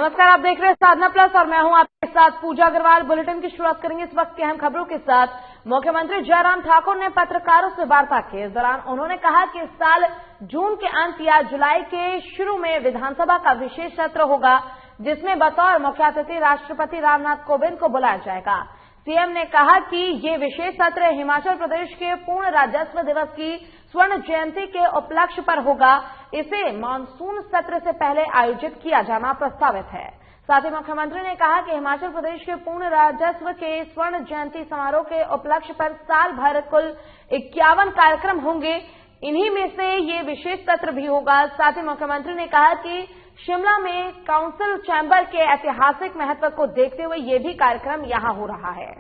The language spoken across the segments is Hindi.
नमस्कार, आप देख रहे हैं साधना प्लस और मैं हूं आपके साथ पूजा अग्रवाल। बुलेटिन की शुरुआत करेंगे इस वक्त की अहम खबरों के साथ। मुख्यमंत्री जयराम ठाकुर ने पत्रकारों से वार्ता की। इस दौरान उन्होंने कहा कि इस साल जून के अंत या जुलाई के शुरू में विधानसभा का विशेष सत्र होगा, जिसमें बतौर मुख्य अतिथि राष्ट्रपति रामनाथ कोविंद को बुलाया जाएगा। सीएम ने कहा कि ये विशेष सत्र हिमाचल प्रदेश के पूर्ण राज्यत्व दिवस की स्वर्ण जयंती के उपलक्ष्य पर होगा। इसे मानसून सत्र से पहले आयोजित किया जाना प्रस्तावित है। साथ ही मुख्यमंत्री ने कहा कि हिमाचल प्रदेश के पूर्ण राज्यत्व के स्वर्ण जयंती समारोह के उपलक्ष्य पर साल भर कुल 51 कार्यक्रम होंगे। इन्हीं में से ये विशेष सत्र भी होगा। साथ ही मुख्यमंत्री ने कहा कि शिमला में काउंसिल चैम्बर के ऐतिहासिक महत्व को देखते हुए ये भी कार्यक्रम यहां हो रहा है।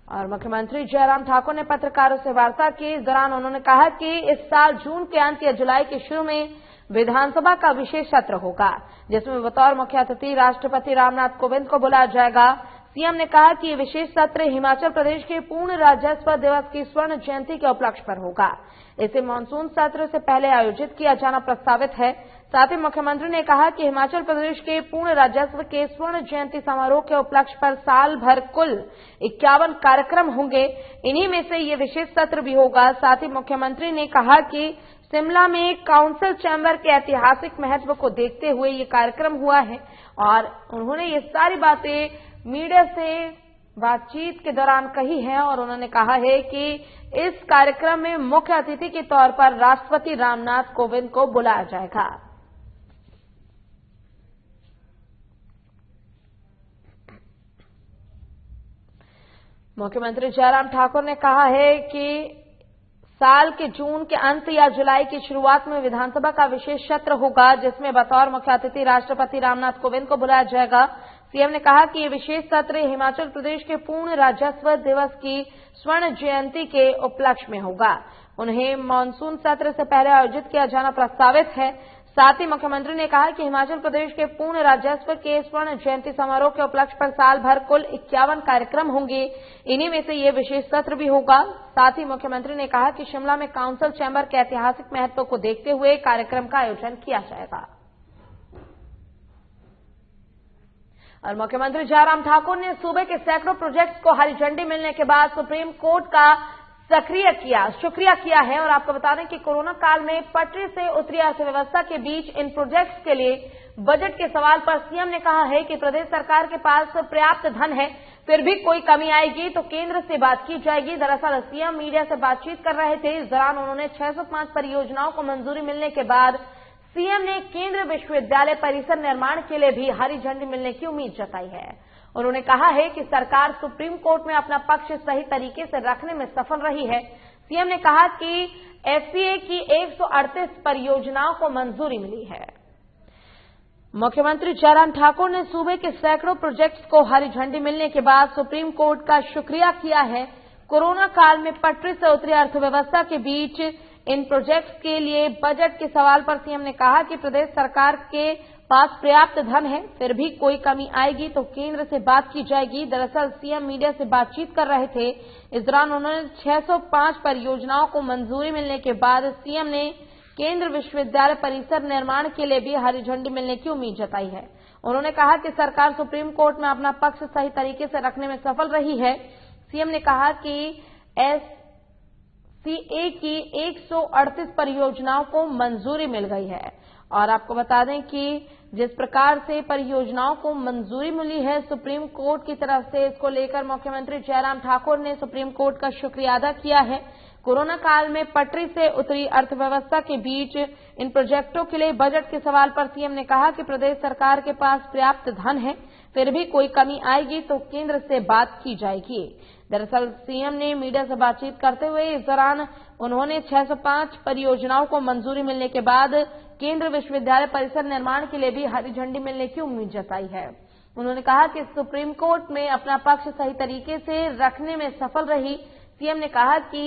और मुख्यमंत्री जयराम ठाकुर ने पत्रकारों से वार्ता की। इस दौरान उन्होंने कहा कि इस साल जून के अंत या जुलाई के शुरू में विधानसभा का विशेष सत्र होगा, जिसमें बतौर मुख्य अतिथि राष्ट्रपति रामनाथ कोविंद को बुलाया जाएगा। सीएम ने कहा कि ये विशेष सत्र हिमाचल प्रदेश के पूर्ण राज्यत्व दिवस की स्वर्ण जयंती के उपलक्ष्य पर होगा। इसे मानसून सत्र से पहले आयोजित किया जाना प्रस्तावित है। साथ ही मुख्यमंत्री ने कहा कि हिमाचल प्रदेश के पूर्ण राज्यत्व के स्वर्ण जयंती समारोह के उपलक्ष्य पर साल भर कुल 51 कार्यक्रम होंगे। इन्हीं में से ये विशेष सत्र भी होगा। साथ ही मुख्यमंत्री ने कहा कि शिमला में काउंसिल चैम्बर के ऐतिहासिक महत्व को देखते हुए ये कार्यक्रम हुआ है और उन्होंने ये सारी बातें मीडिया से बातचीत के दौरान कही है। और उन्होंने कहा है कि इस कार्यक्रम में मुख्य अतिथि के तौर पर राष्ट्रपति रामनाथ कोविंद को बुलाया जाएगा। मुख्यमंत्री जयराम ठाकुर ने कहा है कि साल के जून के अंत या जुलाई की शुरुआत में विधानसभा का विशेष सत्र होगा, जिसमें बतौर मुख्य अतिथि राष्ट्रपति रामनाथ कोविंद को बुलाया जाएगा। सीएम ने कहा कि ये विशेष सत्र हिमाचल प्रदेश के पूर्ण राज्यत्व दिवस की स्वर्ण जयंती के उपलक्ष्य में होगा। उन्हें मानसून सत्र से पहले आयोजित किया जाना प्रस्तावित है। साथ ही मुख्यमंत्री ने कहा कि हिमाचल प्रदेश के पूर्ण राज्यत्व के स्वर्ण जयंती समारोह के उपलक्ष्य पर साल भर कुल 51 कार्यक्रम होंगे। इन्हीं में से ये विशेष सत्र भी होगा। साथ ही मुख्यमंत्री ने कहा कि शिमला में काउंसिल चैम्बर के ऐतिहासिक महत्व को देखते हुए कार्यक्रम का आयोजन किया जाएगा। और मुख्यमंत्री जयराम ठाकुर ने सूबे के सैकड़ों प्रोजेक्ट्स को हरी झंडी मिलने के बाद सुप्रीम कोर्ट का शुक्रिया किया है। और आपको बता दें कि कोरोना काल में पटरी से उतरी अर्थव्यवस्था के बीच इन प्रोजेक्ट्स के लिए बजट के सवाल पर सीएम ने कहा है कि प्रदेश सरकार के पास पर्याप्त धन है, फिर भी कोई कमी आएगी तो केंद्र से बात की जाएगी। दरअसल सीएम मीडिया से बातचीत कर रहे थे। इस दौरान उन्होंने 605 परियोजनाओं को मंजूरी मिलने के बाद सीएम ने केंद्रीय विश्वविद्यालय परिसर निर्माण के लिए भी हरी झंडी मिलने की उम्मीद जताई है। उन्होंने कहा है कि सरकार सुप्रीम कोर्ट में अपना पक्ष सही तरीके से रखने में सफल रही है। सीएम ने कहा कि एससीए की 138 परियोजनाओं को मंजूरी मिली है। मुख्यमंत्री जयराम ठाकुर ने सूबे के सैकड़ों प्रोजेक्ट्स को हरी झंडी मिलने के बाद सुप्रीम कोर्ट का शुक्रिया किया है। कोरोना काल में पटरी से उतरी अर्थव्यवस्था के बीच इन प्रोजेक्ट्स के लिए बजट के सवाल पर सीएम ने कहा कि प्रदेश सरकार के पास पर्याप्त धन है, फिर भी कोई कमी आएगी तो केंद्र से बात की जाएगी। दरअसल सीएम मीडिया से बातचीत कर रहे थे। इस दौरान उन्होंने 605 परियोजनाओं को मंजूरी मिलने के बाद सीएम ने केंद्र विश्वविद्यालय परिसर निर्माण के लिए भी हरी झंडी मिलने की उम्मीद जताई है। उन्होंने कहा कि सरकार सुप्रीम कोर्ट में अपना पक्ष सही तरीके से रखने में सफल रही है। सीएम ने कहा कि एससीए की 138 परियोजनाओं को मंजूरी मिल गई है। और आपको बता दें कि जिस प्रकार से परियोजनाओं को मंजूरी मिली है सुप्रीम कोर्ट की तरफ से, इसको लेकर मुख्यमंत्री जयराम ठाकुर ने सुप्रीम कोर्ट का शुक्रिया अदा किया है। कोरोना काल में पटरी से उतरी अर्थव्यवस्था के बीच इन प्रोजेक्टों के लिए बजट के सवाल पर सीएम ने कहा कि प्रदेश सरकार के पास पर्याप्त धन है, फिर भी कोई कमी आएगी तो केंद्र से बात की जाएगी। दरअसल सीएम ने मीडिया से बातचीत करते हुए इस दौरान उन्होंने 605 परियोजनाओं को मंजूरी मिलने के बाद केंद्र विश्वविद्यालय परिसर निर्माण के लिए भी हरी झंडी मिलने की उम्मीद जताई है। उन्होंने कहा कि सुप्रीम कोर्ट में अपना पक्ष सही तरीके से रखने में सफल रही। सीएम ने कहा कि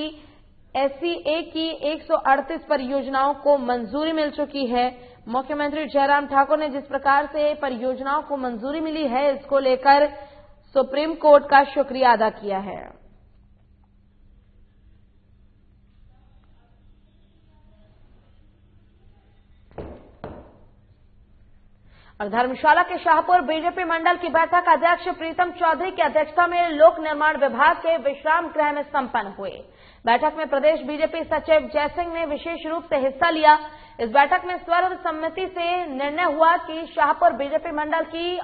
एससीए की 138 परियोजनाओं को मंजूरी मिल चुकी है। मुख्यमंत्री जयराम ठाकुर ने जिस प्रकार से परियोजनाओं को मंजूरी मिली है, इसको लेकर सुप्रीम कोर्ट का शुक्रिया अदा किया है। और धर्मशाला के शाहपुर बीजेपी मंडल की बैठक अध्यक्ष प्रीतम चौधरी की अध्यक्षता में लोक निर्माण विभाग के विश्राम गृह में संपन्न हुई। बैठक में प्रदेश बीजेपी सचिव जयसिंह ने विशेष रूप से हिस्सा लिया। इस बैठक में सर्वसम्मति से निर्णय हुआ कि शाहपुर बीजेपी मंडल की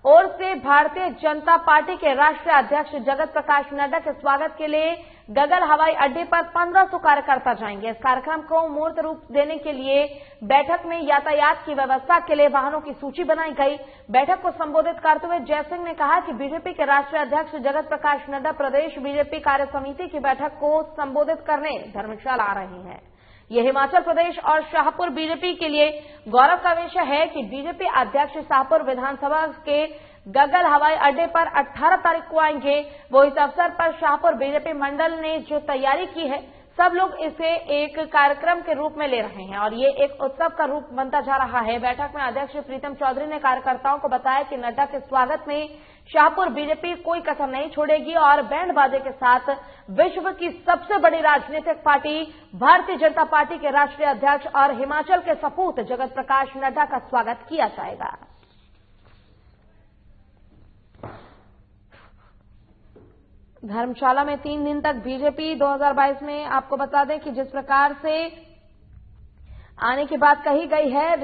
ओर से भारतीय जनता पार्टी के राष्ट्रीय अध्यक्ष जगत प्रकाश नड्डा के स्वागत के लिए गगल हवाई अड्डे पर 1500 कार्यकर्ता जाएंगे। इस कार्यक्रम को मूर्त रूप देने के लिए बैठक में यातायात की व्यवस्था के लिए वाहनों की सूची बनाई गई। बैठक को संबोधित करते हुए जयसिंह ने कहा कि बीजेपी के राष्ट्रीय अध्यक्ष जगत प्रकाश नड्डा प्रदेश बीजेपी कार्य समिति की बैठक को संबोधित करने धर्मशाला आ रहे हैं। ये हिमाचल प्रदेश और शाहपुर बीजेपी के लिए गौरव का विषय है कि बीजेपी अध्यक्ष शाहपुर विधानसभा के गगल हवाई अड्डे पर 18 तारीख को आएंगे। वो इस अवसर पर शाहपुर बीजेपी मंडल ने जो तैयारी की है, सब लोग इसे एक कार्यक्रम के रूप में ले रहे हैं और ये एक उत्सव का रूप बनता जा रहा है। बैठक में अध्यक्ष प्रीतम चौधरी ने कार्यकर्ताओं को बताया कि नड्डा के स्वागत में शाहपुर बीजेपी कोई कसर नहीं छोड़ेगी और बैंड बाजे के साथ विश्व की सबसे बड़ी राजनीतिक पार्टी भारतीय जनता पार्टी के राष्ट्रीय अध्यक्ष और हिमाचल के सपूत जगत प्रकाश नड्डा का स्वागत किया जाएगा। धर्मशाला में 3 दिन तक बीजेपी 2022 में आपको बता दें कि जिस प्रकार से आने की बात कही गई है,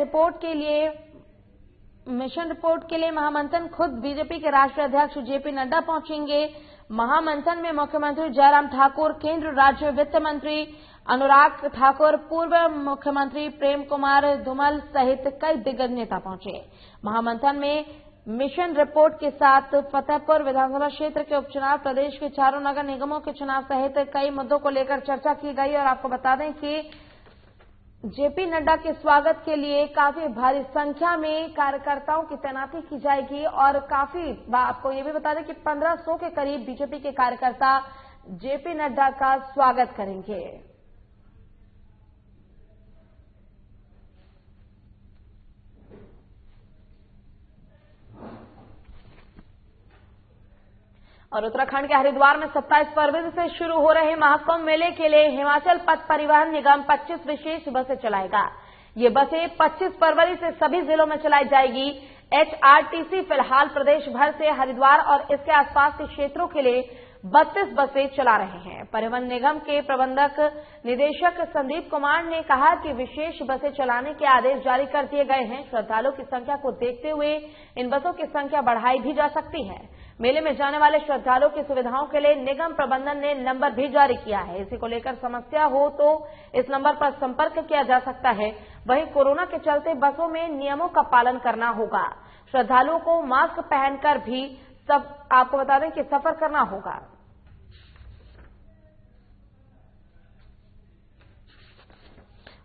मिशन रिपोर्ट के लिए महामंथन खुद बीजेपी के राष्ट्रीय अध्यक्ष जेपी नड्डा पहुंचेंगे। महामंथन में मुख्यमंत्री जयराम ठाकुर, केंद्र राज्य वित्त मंत्री अनुराग ठाकुर, पूर्व मुख्यमंत्री प्रेम कुमार धूमल सहित कई दिग्गज नेता पहुंचे। महामंथन में मिशन रिपोर्ट के साथ फतेहपुर विधानसभा क्षेत्र के उपचुनाव, प्रदेश के चारों नगर निगमों के चुनाव सहित कई मुद्दों को लेकर चर्चा की गई और आपको बता दें कि जेपी नड्डा के स्वागत के लिए काफी भारी संख्या में कार्यकर्ताओं की तैनाती की जाएगी और आपको ये भी बता दें कि 1500 के करीब बीजेपी के कार्यकर्ता जेपी नड्डा का स्वागत करेंगे। और उत्तराखंड के हरिद्वार में 27 फरवरी से शुरू हो रहे महाकुंभ मेले के लिए हिमाचल पथ परिवहन निगम 25 विशेष बसें चलाएगा। ये बसें 25 फरवरी से सभी जिलों में चलाई जाएगी। HRTC फिलहाल प्रदेश भर से हरिद्वार और इसके आसपास के क्षेत्रों के लिए 32 बसें चला रहे हैं। परिवहन निगम के प्रबंधक निदेशक संदीप कुमार ने कहा कि विशेष बसें चलाने के आदेश जारी कर दिए गए हैं। श्रद्धालुओं की संख्या को देखते हुए इन बसों की संख्या बढ़ाई भी जा सकती है। मेले में जाने वाले श्रद्धालुओं की सुविधाओं के लिए निगम प्रबंधन ने नंबर भी जारी किया है। इसी को लेकर समस्या हो तो इस नंबर पर संपर्क किया जा सकता है। वहीं कोरोना के चलते बसों में नियमों का पालन करना होगा। श्रद्धालुओं को मास्क पहनकर भी आपको बता दें कि सफर करना होगा।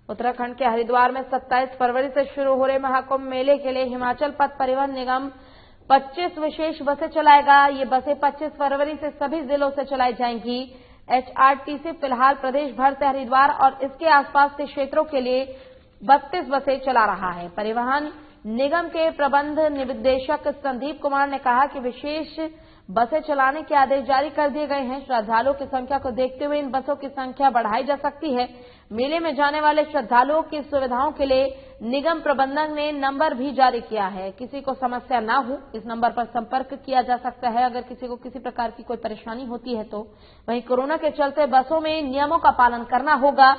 उत्तराखंड के हरिद्वार में 27 फरवरी से शुरू हो रहे महाकुंभ मेले के लिए हिमाचल पथ परिवहन निगम 25 विशेष बसें चलाएगा। ये बसें 25 फरवरी से सभी जिलों से चलाई जाएंगी। HRTC फिलहाल प्रदेश भर से हरिद्वार और इसके आसपास के क्षेत्रों के लिए 32 बसें चला रहा है। परिवहन निगम के प्रबंध निदेशक संदीप कुमार ने कहा कि विशेष बसें चलाने के आदेश जारी कर दिए गए हैं। श्रद्धालुओं की संख्या को देखते हुए इन बसों की संख्या बढ़ाई जा सकती है। मेले में जाने वाले श्रद्धालुओं की सुविधाओं के लिए निगम प्रबंधन ने नंबर भी जारी किया है। किसी को समस्या न हो इस नंबर पर संपर्क किया जा सकता है अगर किसी को किसी प्रकार की कोई परेशानी होती है तो। वहीं कोरोना के चलते बसों में नियमों का पालन करना होगा।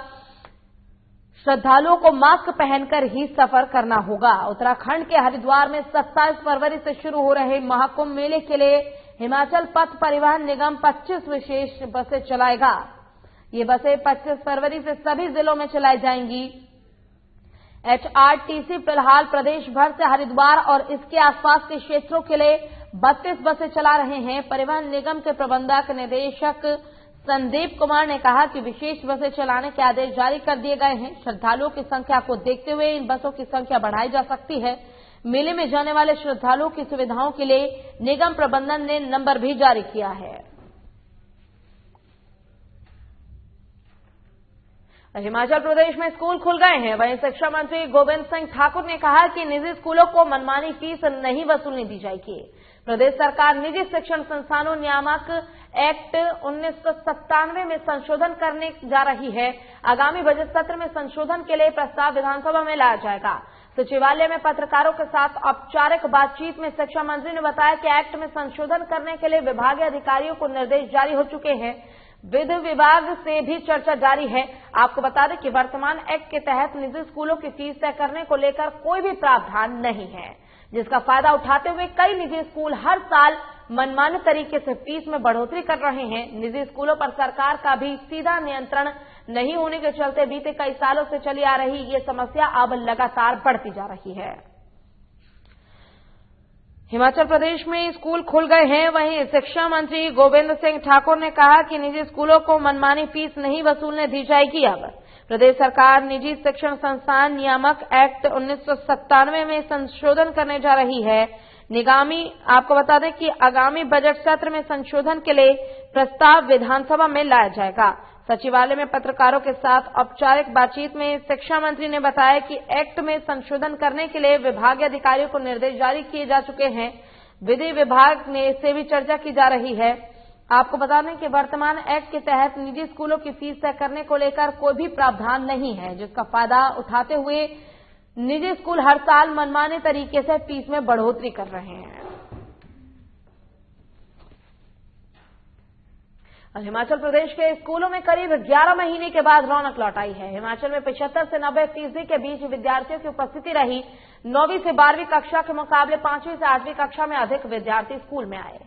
श्रद्धालुओं को मास्क पहनकर ही सफर करना होगा। उत्तराखंड के हरिद्वार में 27 फरवरी से शुरू हो रहे महाकुंभ मेले के लिए हिमाचल पथ परिवहन निगम 25 विशेष बसें चलाएगा। ये बसें 25 फरवरी से सभी जिलों में चलाई जाएंगी। HRTC फिलहाल प्रदेश भर से हरिद्वार और इसके आसपास के क्षेत्रों के लिए 32 बसें चला रहे हैं। परिवहन निगम के प्रबंधक निदेशक संदीप कुमार ने कहा कि विशेष बसें चलाने के आदेश जारी कर दिए गए हैं। श्रद्धालुओं की संख्या को देखते हुए इन बसों की संख्या बढ़ाई जा सकती है। मेले में जाने वाले श्रद्धालुओं की सुविधाओं के लिए निगम प्रबंधन ने नंबर भी जारी किया है। हिमाचल प्रदेश में स्कूल खुल गए हैं। वहीं शिक्षा मंत्री गोविंद सिंह ठाकुर ने कहा कि निजी स्कूलों को मनमानी फीस नहीं वसूलने दी जाएगी। प्रदेश सरकार निजी शिक्षण संस्थानों नियामक एक्ट 1997 में संशोधन करने जा रही है। आगामी बजट सत्र में संशोधन के लिए प्रस्ताव विधानसभा में लाया जाएगा। सचिवालय में पत्रकारों के साथ औपचारिक बातचीत में शिक्षा मंत्री ने बताया कि एक्ट में संशोधन करने के लिए विभागीय अधिकारियों को निर्देश जारी हो चुके हैं। विधि विभाग से भी चर्चा जारी है। आपको बता दें कि वर्तमान एक्ट के तहत निजी स्कूलों की फीस तय करने को लेकर कोई भी प्रावधान नहीं है, जिसका फायदा उठाते हुए कई निजी स्कूल हर साल मनमाने तरीके से फीस में बढ़ोतरी कर रहे हैं। निजी स्कूलों पर सरकार का भी सीधा नियंत्रण नहीं होने के चलते बीते कई सालों से चली आ रही ये समस्या अब लगातार बढ़ती जा रही है। हिमाचल प्रदेश में स्कूल खुल गए हैं। वहीं शिक्षा मंत्री गोविंद सिंह ठाकुर ने कहा कि निजी स्कूलों को मनमानी फीस नहीं वसूलने दी जाएगी। अब प्रदेश सरकार निजी शिक्षण संस्थान नियामक एक्ट 1997 में संशोधन करने जा रही है। आपको बता दें कि आगामी बजट सत्र में संशोधन के लिए प्रस्ताव विधानसभा में लाया जाएगा। सचिवालय में पत्रकारों के साथ औपचारिक बातचीत में शिक्षा मंत्री ने बताया कि एक्ट में संशोधन करने के लिए विभागीय अधिकारियों को निर्देश जारी किए जा चुके हैं। विधि विभाग से भी चर्चा की जा रही है। आपको बता दें कि वर्तमान एक्ट के तहत निजी स्कूलों की फीस तय करने को लेकर कोई भी प्रावधान नहीं है, जिसका फायदा उठाते हुए निजी स्कूल हर साल मनमाने तरीके से फीस में बढ़ोतरी कर रहे हैं। हिमाचल प्रदेश के स्कूलों में करीब 11 महीने के बाद रौनक लौट आई है। हिमाचल में 75 से 90% के बीच विद्यार्थियों की उपस्थिति रही। 9वीं से 12वीं कक्षा के मुकाबले 5वीं से 8वीं कक्षा में अधिक विद्यार्थी स्कूल में आए।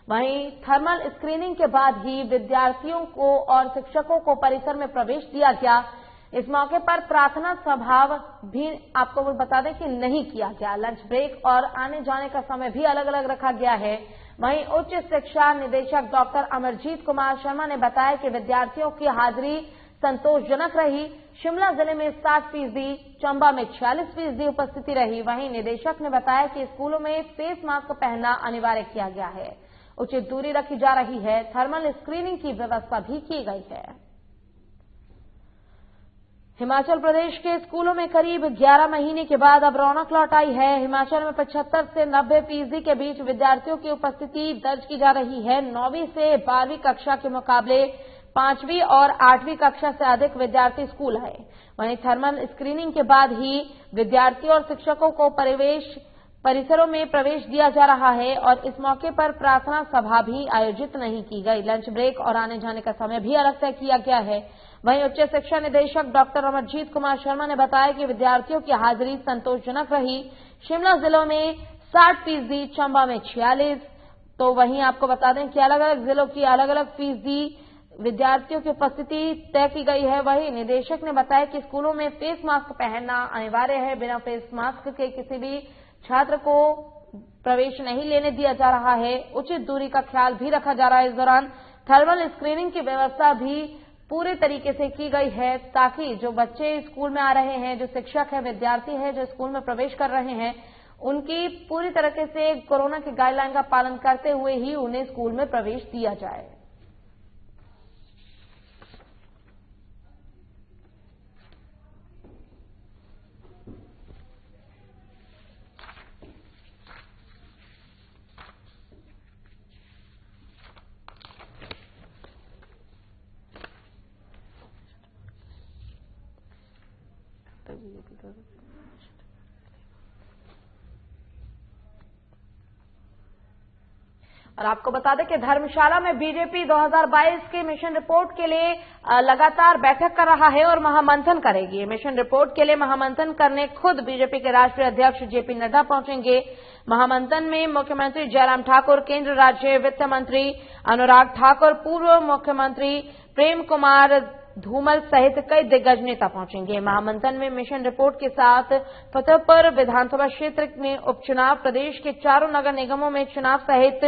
वहीं थर्मल स्क्रीनिंग के बाद ही विद्यार्थियों को और शिक्षकों को परिसर में प्रवेश दिया गया। इस मौके पर प्रार्थना सभा भी आपको बता दें कि नहीं किया गया। लंच ब्रेक और आने जाने का समय भी अलग अलग रखा गया है। वहीं उच्च शिक्षा निदेशक डॉक्टर अमरजीत कुमार शर्मा ने बताया कि विद्यार्थियों की हाजिरी संतोषजनक रही। शिमला जिले में 60%, चंबा में 46% उपस्थिति रही। वहीं निदेशक ने बताया कि स्कूलों में फेस मास्क पहनना अनिवार्य किया गया है, उचित दूरी रखी जा रही है, थर्मल स्क्रीनिंग की व्यवस्था भी की गई है। हिमाचल प्रदेश के स्कूलों में करीब 11 महीने के बाद अब रौनक लौट आई है। हिमाचल में 75 से 90% के बीच विद्यार्थियों की उपस्थिति दर्ज की जा रही है। 9वीं से 12वीं कक्षा के मुकाबले 5वीं और 8वीं कक्षा से अधिक विद्यार्थी स्कूल आए। वहीं थर्मल स्क्रीनिंग के बाद ही विद्यार्थियों और शिक्षकों को परिसरों में प्रवेश दिया जा रहा है और इस मौके पर प्रार्थना सभा भी आयोजित नहीं की गई। लंच ब्रेक और आने जाने का समय भी अलग तय किया गया है। वहीं उच्च शिक्षा निदेशक डॉक्टर अमरजीत कुमार शर्मा ने बताया कि विद्यार्थियों की हाजिरी संतोषजनक रही। शिमला जिलों में 60%, चंबा में 46%। तो वहीं आपको बता दें कि अलग अलग जिलों की अलग अलग फीसदी विद्यार्थियों की उपस्थिति तय की गई है। वहीं निदेशक ने बताया कि स्कूलों में फेस मास्क पहनना अनिवार्य है। बिना फेस मास्क के किसी भी छात्र को प्रवेश नहीं लेने दिया जा रहा है। उचित दूरी का ख्याल भी रखा जा रहा है। इस दौरान थर्मल स्क्रीनिंग की व्यवस्था भी पूरे तरीके से की गई है, ताकि जो बच्चे स्कूल में आ रहे हैं, जो शिक्षक है, विद्यार्थी है जो स्कूल में प्रवेश कर रहे हैं, उनकी पूरी तरीके से कोरोना के गाइडलाइन का पालन करते हुए ही उन्हें स्कूल में प्रवेश दिया जाए। और आपको बता दें कि धर्मशाला में बीजेपी 2022 की मिशन रिपोर्ट के लिए लगातार बैठक कर रहा है और महामंथन करेगी। मिशन रिपोर्ट के लिए महामंथन करने खुद बीजेपी के राष्ट्रीय अध्यक्ष जेपी नड्डा पहुंचेंगे। महामंथन में मुख्यमंत्री जयराम ठाकुर, केंद्र राज्य वित्त मंत्री अनुराग ठाकुर, पूर्व मुख्यमंत्री प्रेम कुमार धूमल सहित कई दिग्गज नेता पहुंचेंगे। महामंथन में मिशन रिपोर्ट के साथ फतेहपुर विधानसभा क्षेत्र में उपचुनाव, प्रदेश के 4 नगर निगमों में चुनाव सहित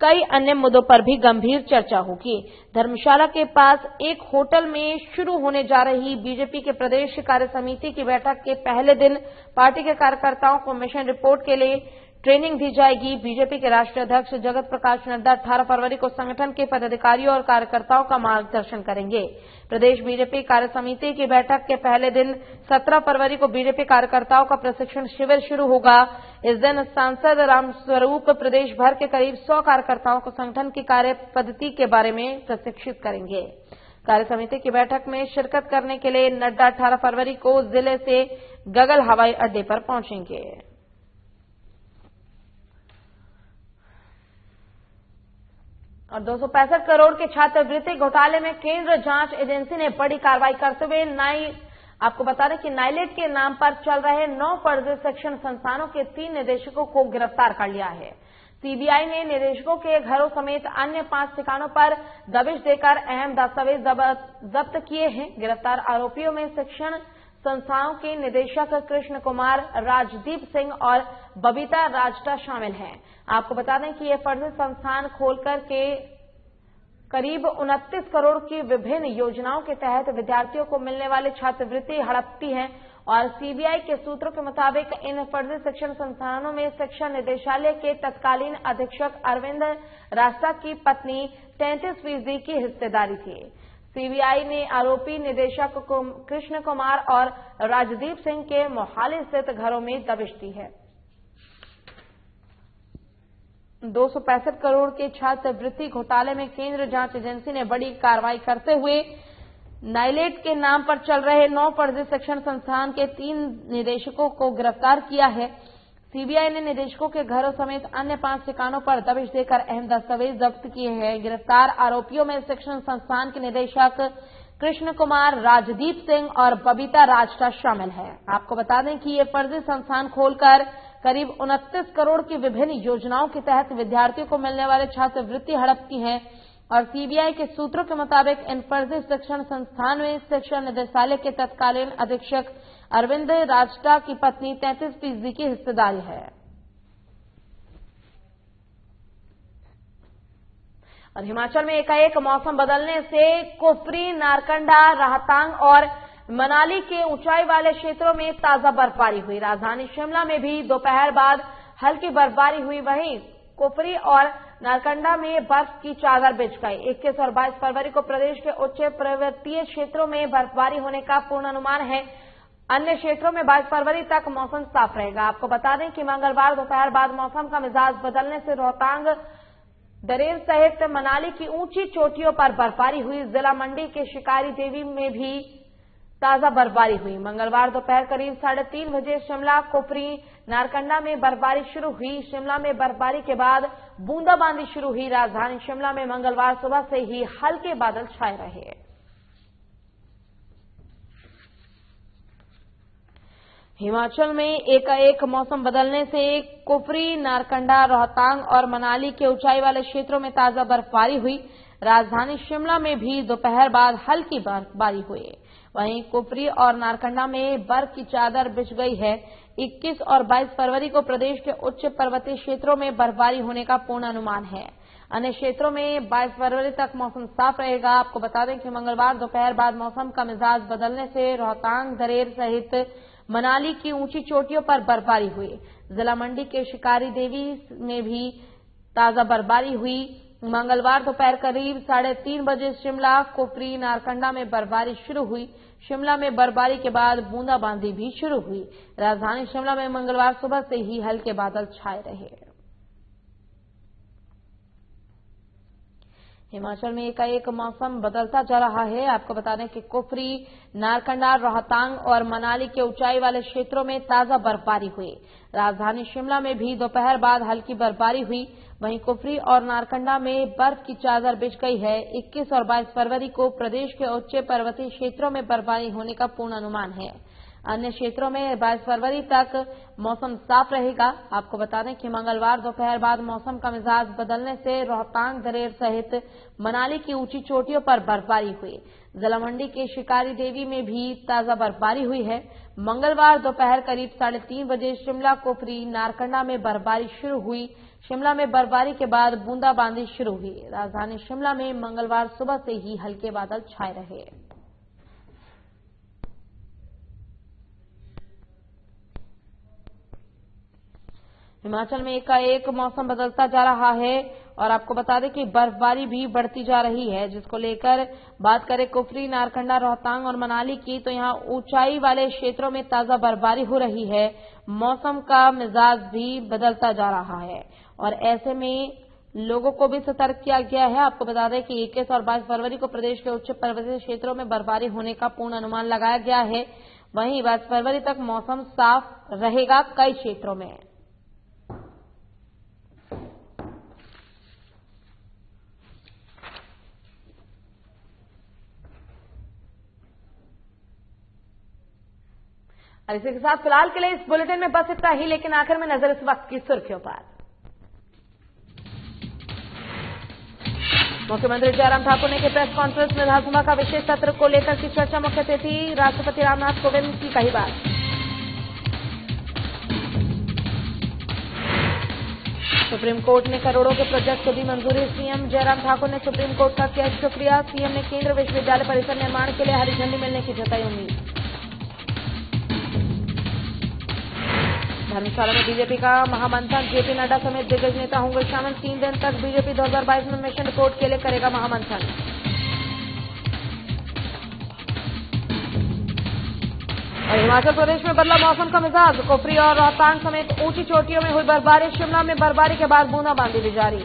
कई अन्य मुद्दों पर भी गंभीर चर्चा होगी। धर्मशाला के पास एक होटल में शुरू होने जा रही बीजेपी के प्रदेश कार्य समिति की बैठक के पहले दिन पार्टी के कार्यकर्ताओं को मिशन रिपोर्ट के लिए ट्रेनिंग दी जाएगी। बीजेपी के राष्ट्रीय अध्यक्ष जगत प्रकाश नड्डा 18 फरवरी को संगठन के पदाधिकारियों और कार्यकर्ताओं का मार्गदर्शन करेंगे। प्रदेश बीजेपी कार्य समिति की बैठक के पहले दिन 17 फरवरी को बीजेपी कार्यकर्ताओं का प्रशिक्षण शिविर शुरू होगा। इस दिन सांसद रामस्वरूप प्रदेश भर के करीब 100 कार्यकर्ताओं को संगठन की कार्य पद्धति के बारे में प्रशिक्षित करेंगे। कार्य समिति की बैठक में शिरकत करने के लिए नड्डा 18 फरवरी को जिले से गगल हवाई अड्डे पर पहुंचेंगे। और 265 करोड़ के छात्रवृत्ति घोटाले में केंद्र जांच एजेंसी ने बड़ी कार्रवाई करते हुए आपको बता दें कि नाइलेट के नाम पर चल रहे 9 फर्जी शिक्षण संस्थानों के 3 निदेशकों को गिरफ्तार कर लिया है। सीबीआई ने निदेशकों के घरों समेत अन्य 5 ठिकानों पर दबिश देकर अहम दस्तावेज जब्त किए हैं। गिरफ्तार आरोपियों में शिक्षण संस्थाओं के निदेशक कृष्ण कुमार, राजदीप सिंह और बबीता राजटा शामिल हैं। आपको बता दें कि ये फर्जी संस्थान खोलकर के करीब 29 करोड़ की विभिन्न योजनाओं के तहत विद्यार्थियों को मिलने वाले छात्रवृत्ति हड़पती हैं और सीबीआई के सूत्रों के मुताबिक इन फर्जी शिक्षण संस्थानों में शिक्षा निदेशालय के तत्कालीन अधीक्षक अरविंद रास्ता की पत्नी 33% की हिस्सेदारी थी। सीबीआई ने आरोपी निदेशक कृष्ण कुमार और राजदीप सिंह के मोहाली स्थित घरों में दबिश दी है। 265 करोड़ के छात्रवृत्ति घोटाले में केंद्र जांच एजेंसी ने बड़ी कार्रवाई करते हुए नाइलेट के नाम पर चल रहे 9 फर्जी शिक्षण संस्थान के 3 निदेशकों को गिरफ्तार किया है। सीबीआई ने निदेशकों के घरों समेत अन्य 5 ठिकानों पर दबिश देकर अहम दस्तावेज जब्त किए हैं। गिरफ्तार आरोपियों में शिक्षण संस्थान के निदेशक कृष्ण कुमार, राजदीप सिंह और बबीता राजटा शामिल है। आपको बता दें कि ये फर्जी संस्थान खोलकर करीब 29 करोड़ की विभिन्न योजनाओं के तहत विद्यार्थियों को मिलने वाले छात्रवृत्ति हड़पती हैं और सीबीआई के सूत्रों के मुताबिक इन फर्जी शिक्षण संस्थान में शिक्षा निदेशालय के तत्कालीन अधीक्षक अरविंद राजटा की पत्नी 33% की हिस्सेदारी है। और हिमाचल में एकाएक मौसम बदलने से कुफरी, नारकंडा, रोहतांग और मनाली के ऊंचाई वाले क्षेत्रों में ताजा बर्फबारी हुई। राजधानी शिमला में भी दोपहर बाद हल्की बर्फबारी हुई। वहीं कुफरी और नारकंडा में बर्फ की चादर बिछ गई। 21 और 22 फरवरी को प्रदेश के उच्च पर्वतीय क्षेत्रों में बर्फबारी होने का पूर्वानुमान है। अन्य क्षेत्रों में 22 फरवरी तक मौसम साफ रहेगा। आपको बता दें कि मंगलवार दोपहर बाद मौसम का मिजाज बदलने से रोहतांग, दरेर सहित मनाली की ऊंची चोटियों पर बर्फबारी हुई। जिला मंडी के शिकारी देवी में भी ताजा बर्फबारी हुई। मंगलवार दोपहर करीब 3:30 बजे शिमला, कुफरी, नारकंडा में बर्फबारी शुरू हुई। शिमला में बर्फबारी के बाद बूंदाबांदी शुरू हुई। राजधानी शिमला में मंगलवार सुबह से ही हल्के बादल छाए रहे। हिमाचल में एकाएक मौसम बदलने से कुफरी, नारकंडा, रोहतांग और मनाली के ऊंचाई वाले क्षेत्रों में ताजा बर्फबारी हुई। राजधानी शिमला में भी दोपहर बाद हल्की बर्फबारी हुई। वहीं कुफरी और नारकंडा में बर्फ की चादर बिछ गई है। 21 और 22 फरवरी को प्रदेश के उच्च पर्वतीय क्षेत्रों में बर्फबारी होने का पूर्वानुमान है। अन्य क्षेत्रों में 22 फरवरी तक मौसम साफ रहेगा। आपको बता दें कि मंगलवार दोपहर बाद मौसम का मिजाज बदलने से रोहतांग, दरेर सहित मनाली की ऊंची चोटियों पर बर्फबारी हुई। जिला मंडी के शिकारी देवी में भी ताजा बर्फबारी हुई। मंगलवार दोपहर करीब 3:30 बजे शिमला, कुफरी, नारकंडा में बर्फबारी शुरू हुई। शिमला में बर्फबारी के बाद बूंदाबांदी भी शुरू हुई। राजधानी शिमला में मंगलवार सुबह से ही हल्के बादल छाए रहे। हिमाचल में एकाएक मौसम बदलता जा रहा है। आपको बता दें कि कुफरी, नारकंडा, रोहतांग और मनाली के ऊंचाई वाले क्षेत्रों में ताजा बर्फबारी हुई। राजधानी शिमला में भी दोपहर बाद हल्की बर्फबारी हुई। वहीं कुफरी और नारकंडा में बर्फ की चादर बिछ गई है। 21 और 22 फरवरी को प्रदेश के उच्च पर्वतीय क्षेत्रों में बर्फबारी होने का पूर्वानुमान है। अन्य क्षेत्रों में 22 फरवरी तक मौसम साफ रहेगा। आपको बता दें कि मंगलवार दोपहर बाद मौसम का मिजाज बदलने से रोहतांग, दरेर सहित मनाली की ऊंची चोटियों पर बर्फबारी हुई। जिला मंडी के शिकारी देवी में भी ताजा बर्फबारी हुई है। मंगलवार दोपहर करीब 3:30 बजे शिमला, कुफरी, नारकंडा में बर्फबारी शुरू हुई। शिमला में बर्फबारी के बाद बूंदाबांदी शुरू हुई। राजधानी शिमला में मंगलवार सुबह से ही हल्के बादल छाए रहे। हिमाचल में एकाएक मौसम बदलता जा रहा है और आपको बता दें कि बर्फबारी भी बढ़ती जा रही है, जिसको लेकर बात करें कुफरी, नारकंडा, रोहतांग और मनाली की, तो यहां ऊंचाई वाले क्षेत्रों में ताजा बर्फबारी हो रही है। मौसम का मिजाज भी बदलता जा रहा है और ऐसे में लोगों को भी सतर्क किया गया है। आपको बता दें कि 21 और 22 फरवरी को प्रदेश के उच्च पर्वतीय क्षेत्रों में बर्फबारी होने का पूर्ण अनुमान लगाया गया है। वहीं 22 फरवरी तक मौसम साफ रहेगा कई क्षेत्रों में। और इसी के साथ फिलहाल के लिए इस बुलेटिन में बस इतना ही, लेकिन आखिर में नजर इस वक्त की सुर्खियों पर। मुख्यमंत्री जयराम ठाकुर ने की प्रेस कॉन्फ्रेंस में विधानसभा का विशेष सत्र को लेकर की चर्चा। मुख्य अतिथि राष्ट्रपति रामनाथ कोविंद की कही बात। सुप्रीम कोर्ट ने करोड़ों के प्रोजेक्ट को दी मंजूरी। सीएम जयराम ठाकुर ने सुप्रीम कोर्ट का किया शुक्रिया। सीएम ने केंद्रीय विश्वविद्यालय परिसर निर्माण के लिए हरी झंडी मिलने की जताई उम्मीद। धर्मशाला में बीजेपी का महामंथन। जेपी नड्डा समेत दिग्गज नेता होंगे शामिल। 3 दिन तक बीजेपी 2022 में मिशन रिपोर्ट के लिए करेगा महामंथन। और हिमाचल प्रदेश में बदला मौसम का मिजाज। कुफरी और रोहतांग समेत ऊंची चोटियों में हुई बर्फबारी। शिमला में बर्फबारी के बाद बूंदाबांदी भी जारी।